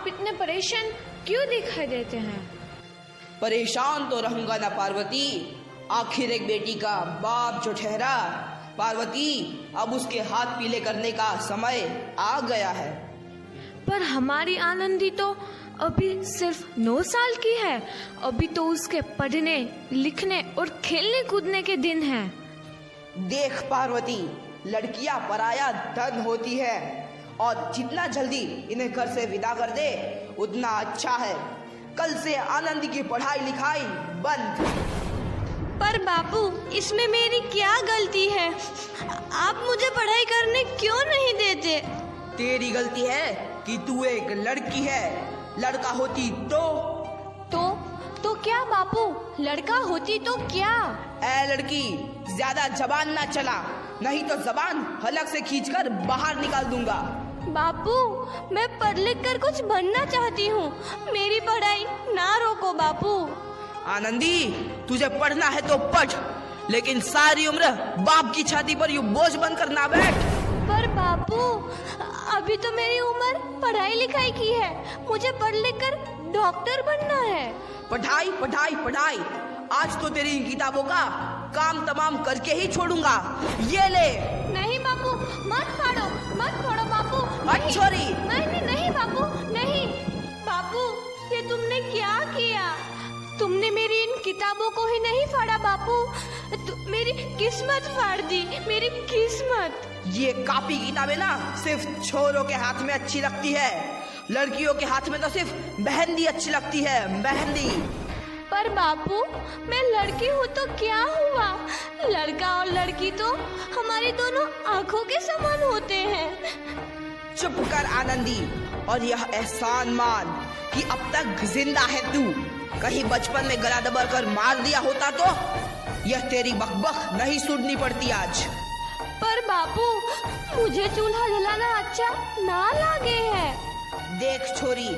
आप इतने परेशान क्यों दिखाई देते हैं? परेशान तो रहूंगा ना पार्वती, आखिर एक बेटी का बाप जो ठहरा। पार्वती, अब उसके हाथ पीले करने का समय आ गया है। पर हमारी आनंदी तो अभी सिर्फ 9 साल की है। अभी तो उसके पढ़ने, लिखने और खेलने कूदने के दिन हैं। देख पार्वती, लड़कियां पराया धन होती है और जितना जल्दी इन्हें घर से विदा कर दे उतना अच्छा है। कल से आनंदी की पढ़ाई लिखाई बंद। पर बापू, इसमें मेरी क्या गलती है? आप मुझे पढ़ाई करने क्यों नहीं देते? तेरी गलती है कि तू एक लड़की है। लड़का होती तो क्या बापू? लड़का होती तो क्या? ए लड़की, ज्यादा जबान ना चला, नहीं तो जबान हलक से खींचकर बाहर निकाल दूंगा। बापू, मैं पढ़ लिख कर कुछ बनना चाहती हूँ। मेरी पढ़ाई ना रोको बापू। आनंदी, तुझे पढ़ना है तो पढ़, लेकिन सारी उम्र बाप की छाती पर यूं बोझ बनकर ना बैठ। पर बापू, अभी तो मेरी उम्र पढ़ाई लिखाई की है। मुझे पढ़ लिख कर डॉक्टर बनना है। पढ़ाई पढ़ाई पढ़ाई, आज तो तेरी इन किताबों का काम तमाम करके ही छोड़ूंगा। ये ले। नहीं बापू, मत फाड़ो बापू। हट छोरी। नहीं बापू, नहीं। बापू, ये तुमने क्या किया? तुमने मेरी इन किताबों को ही नहीं फाड़ा बापू, मेरी किस्मत फाड़ दी, मेरी किस्मत। ये कॉपी किताबें ना सिर्फ छोरों के हाथ में अच्छी लगती है, लड़कियों के हाथ में तो सिर्फ मेहंदी अच्छी लगती है, मेहंदी। पर बापू, मैं लड़की हूँ तो क्या हुआ? लड़का और लड़की तो हमारी दोनों आंखों के समान होते हैं। चुप कर आनंदी, और यह एहसान मान कि अब तक जिंदा है तू। कहीं बचपन में गला दबा कर मार दिया होता तो यह तेरी बकबक नहीं सुननी पड़ती आज। पर बापू, मुझे चूल्हा जलाना अच्छा ना लगे है। देख छोरी,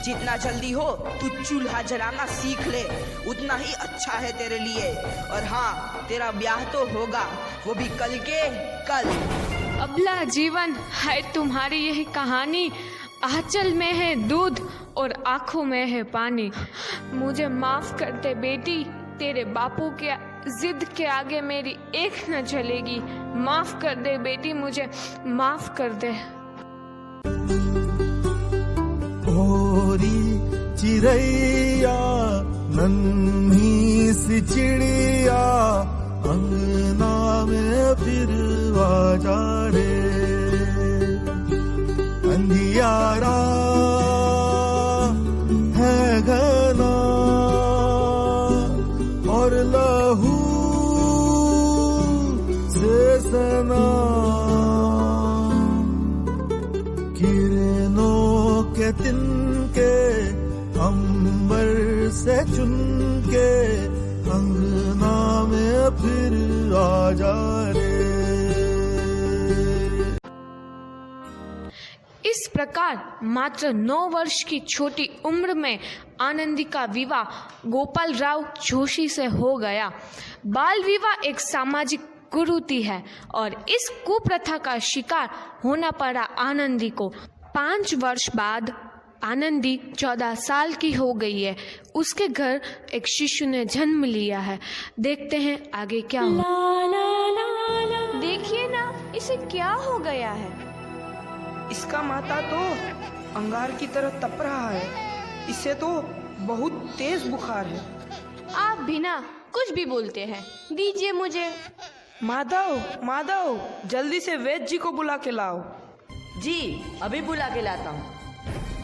जितना जल्दी हो तू चूल्हा जलाना सीख ले, उतना ही अच्छा है तेरे लिए। और हाँ, तेरा ब्याह तो होगा, वो भी कल के कल। अबला जीवन है तुम्हारी यही कहानी। आंचल में है दूध और आंखों में है पानी। मुझे माफ कर दे बेटी, तेरे बापू के जिद के आगे मेरी एक न चलेगी। माफ कर दे बेटी, मुझे माफ कर दे। भोरी चिड़ैया, नन्ही सी चिड़िया, अंगना में फिर जा रे। अंधियारा है घना और लहू से सना, किरणों के तिनके अंबर से चुनके, अंगना में फिर आ जा रे। इस प्रकार मात्र 9 वर्ष की छोटी उम्र में आनंदी का विवाह गोपाल राव जोशी से हो गया। बाल विवाह एक सामाजिक कुरीति है और इस कुप्रथा का शिकार होना पड़ा आनंदी को। 5 वर्ष बाद आनंदी 14 साल की हो गई है। उसके घर एक शिशु ने जन्म लिया है। देखते हैं आगे क्या होगा। देखिए ना, इसे क्या हो गया है? इसका माथा तो अंगार की तरह तप रहा है। इसे तो बहुत तेज बुखार है। आप बिना कुछ भी बोलते हैं, दीजिए मुझे। माधव, जल्दी से वैद्य जी को बुला के लाओ। जी, अभी बुला के लाता हूँ।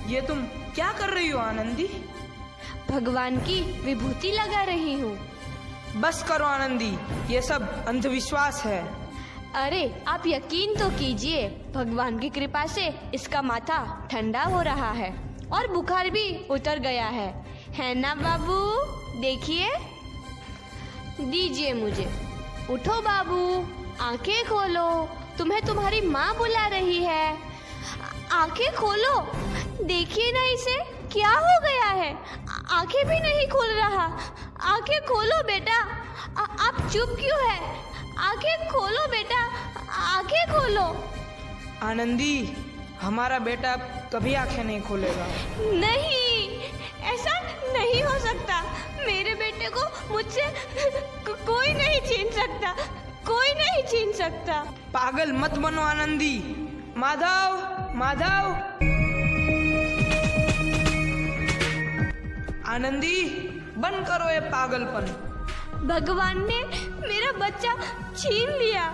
ये तुम क्या कर रही हो आनंदी? भगवान की विभूति लगा रही हूँ। बस करो आनंदी, ये सब अंधविश्वास है। अरे आप यकीन तो कीजिए, भगवान की कृपा से इसका माथा ठंडा हो रहा है और बुखार भी उतर गया है ना बाबू? देखिए, दीजिए मुझे। उठो बाबू, आंखें खोलो, तुम्हें तुम्हारी माँ बुला रही है। आंखें खोलो, देखिए ना इसे क्या हो गया है। आंखें भी नहीं खोल रहा। आंखें खोलो बेटा। आप चुप क्यों है? आंखें खोलो बेटा, आंखें खोलो। आनंदी, हमारा बेटा कभी आंखें नहीं खोलेगा। नहीं, ऐसा नहीं हो सकता। मेरे बेटे को मुझसे कोई नहीं छीन सकता, कोई नहीं छीन सकता। पागल मत बनो आनंदी। माधव, माधव, आनंदी, बंद करो ये पागलपन। भगवान ने मेरा बच्चा छीन लिया।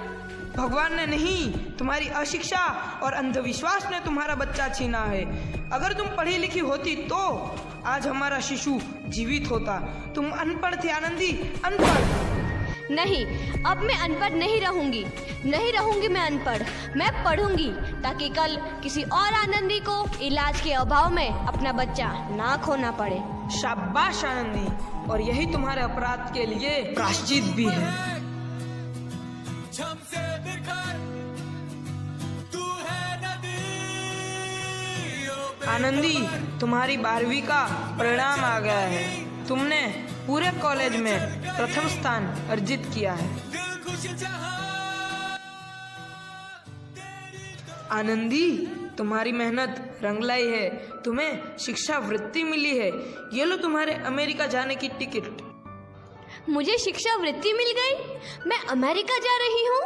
भगवान ने नहीं, तुम्हारी अशिक्षा और अंधविश्वास ने तुम्हारा बच्चा छीना है। अगर तुम पढ़ी लिखी होती तो आज हमारा शिशु जीवित होता। तुम अनपढ़ थे आनंदी, अनपढ़। नहीं, अब मैं अनपढ़ नहीं रहूंगी, नहीं रहूंगी मैं अनपढ़। मैं पढ़ूंगी ताकि कल किसी और आनंदी को इलाज के अभाव में अपना बच्चा ना खोना पड़े। शाबाश आनंदी, और यही तुम्हारे अपराध के लिए प्रायश्चित भी है। आनंदी, तुम्हारी 12वीं का परिणाम आ गया है। तुमने पूरे कॉलेज में प्रथम स्थान अर्जित किया है। आनंदी, तुम्हारी मेहनत रंग लाई है। तुम्हें शिक्षा वृत्ति मिली है। ये लो तुम्हारे अमेरिका जाने की टिकट। मुझे शिक्षा वृत्ति मिल गई, मैं अमेरिका जा रही हूँ।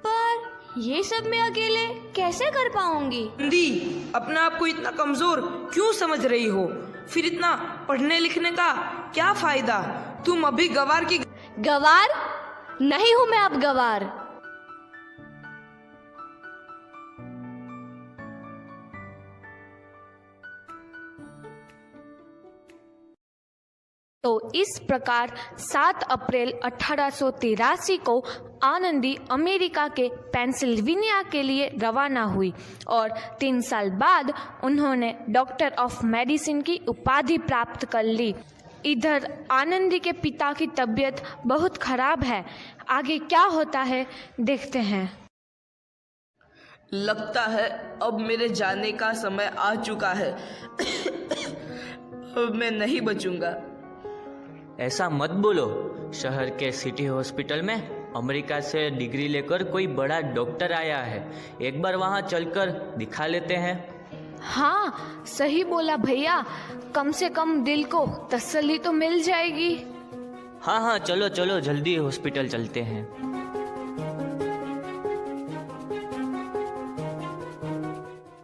पर ये सब मैं अकेले कैसे कर पाऊंगी? आनंदी, अपना आप को इतना कमजोर क्यों समझ रही हो? फिर इतना पढ़ने लिखने का क्या फायदा? तुम अभी गवार की। गवार नहीं हूँ मैं अब गवार। तो इस प्रकार 7 अप्रैल 1883 को आनंदी अमेरिका के पेंसिल्वेनिया के लिए रवाना हुई और 3 साल बाद उन्होंने डॉक्टर ऑफ मेडिसिन की उपाधि प्राप्त कर ली। इधर आनंदी के पिता की तबीयत बहुत खराब है। आगे क्या होता है देखते हैं। लगता है अब मेरे जाने का समय आ चुका है। अब मैं नहीं बचूंगा। ऐसा मत बोलो। शहर के सिटी हॉस्पिटल में अमेरिका से डिग्री लेकर कोई बड़ा डॉक्टर आया है। एक बार वहाँ चलकर दिखा लेते हैं। हाँ, सही बोला भैया। कम से कम दिल को तसल्ली तो मिल जाएगी। हाँ हाँ, चलो चलो जल्दी हॉस्पिटल चलते हैं।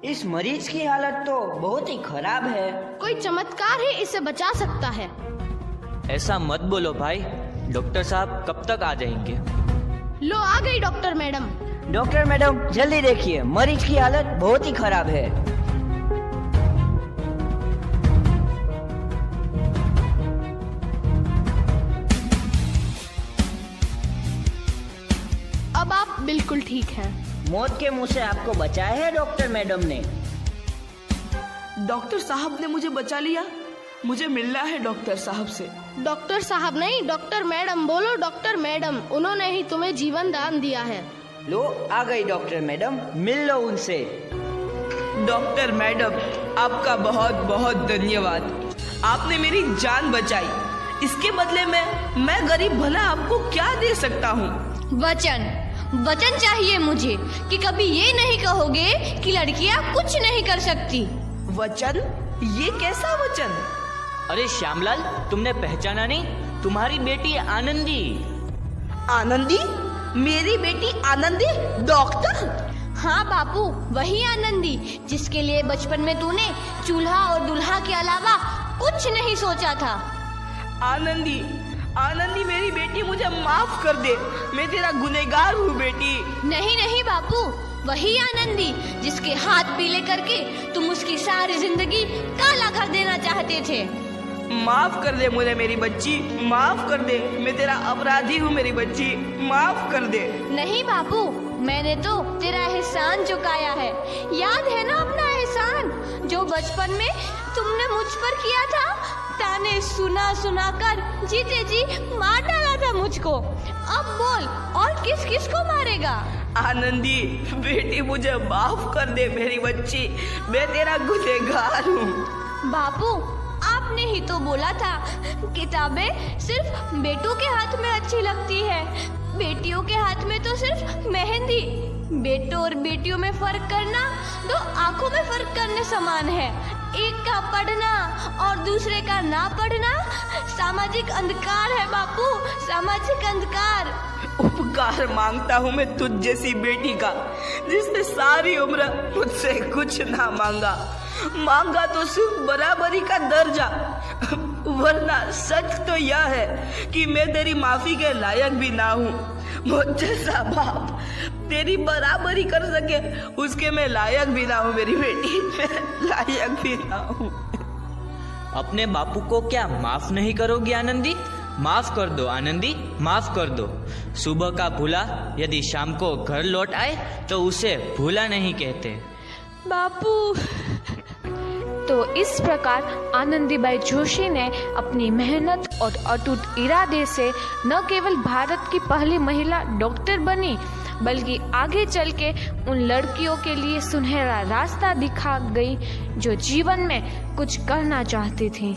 इस मरीज की हालत तो बहुत ही खराब है। कोई चमत्कार ही इसे बचा सकता है। ऐसा मत बोलो भाई। डॉक्टर साहब कब तक आ जाएंगे? लो आ गई डॉक्टर मैडम। डॉक्टर मैडम जल्दी देखिए, मरीज की हालत बहुत ही खराब है। अब आप बिल्कुल ठीक हैं। मौत के मुंह से आपको बचाया है डॉक्टर मैडम ने। डॉक्टर साहब ने मुझे बचा लिया। मुझे मिलना है डॉक्टर साहब से। डॉक्टर साहब नहीं, डॉक्टर मैडम बोलो। डॉक्टर मैडम, उन्होंने ही तुम्हें जीवन दान दिया है। लो आ गई डॉक्टर मैडम, मिल लो उनसे। डॉक्टर मैडम, आपका बहुत बहुत धन्यवाद। आपने मेरी जान बचाई। इसके बदले में मैं गरीब भला आपको क्या दे सकता हूँ? वचन चाहिए मुझे कि कभी ये नहीं कहोगे कि लड़कियाँ कुछ नहीं कर सकती। वचन? ये कैसा वचन? अरे श्यामलाल, तुमने पहचाना नहीं? तुम्हारी बेटी आनंदी। आनंदी? मेरी बेटी आनंदी डॉक्टर? हाँ बापू, वही आनंदी जिसके लिए बचपन में तूने चूल्हा और दूल्हा के अलावा कुछ नहीं सोचा था। आनंदी, आनंदी मेरी बेटी, मुझे माफ कर दे। मैं तेरा गुनहगार हूँ बेटी। नहीं नहीं बापू, वही आनंदी जिसके हाथ पीले करके तुम उसकी सारी जिंदगी काला कर देना चाहते थे। माफ कर दे मुझे मेरी बच्ची, माफ कर दे। मैं तेरा अपराधी हूँ मेरी बच्ची, माफ कर दे। नहीं बापू, मैंने तो तेरा एहसान चुकाया है। याद है ना अपना एहसान जो बचपन में तुमने मुझ पर किया था? ताने सुना सुना कर जीते जी मार डाला था मुझको। अब बोल, और किस किस को मारेगा? आनंदी बेटी, मुझे माफ कर दे मेरी बच्ची। मैं तेरा गुनहगार हूँ। बापू, आपने ही तो बोला था किताबें सिर्फ बेटों के हाथ में अच्छी लगती है, बेटियों के हाथ में तो सिर्फ मेहंदी। बेटों और बेटियों में फर्क करना दो आंखों में फर्क करने समान है। एक का पढ़ना और दूसरे का ना पढ़ना सामाजिक अंधकार है बापू, सामाजिक अंधकार। उपकार मांगता हूँ मैं तुझ जैसी बेटी का, जिसने सारी उम्र मुझसे कुछ ना मांगा तो सिर्फ बराबरी का दर्जा। वरना सच तो यह है कि मैं तेरी माफी के लायक भी ना हूँ। मुझ जैसा बाप तेरी बराबरी कर सके उसके मैं लायक भी ना हूँ मेरी बेटी, मैं लायक भी ना हूँ। अपने बापू को क्या माफ नहीं करोगी आनंदी? माफ कर दो आनंदी, माफ कर दो। सुबह का भूला यदि शाम को घर लौट आए तो उसे भूला नहीं कहते। बापू तो इस प्रकार आनंदीबाई जोशी ने अपनी मेहनत और अटूट इरादे से न केवल भारत की पहली महिला डॉक्टर बनी, बल्कि आगे चल के उन लड़कियों के लिए सुनहरा रास्ता दिखा गई जो जीवन में कुछ करना चाहती थी।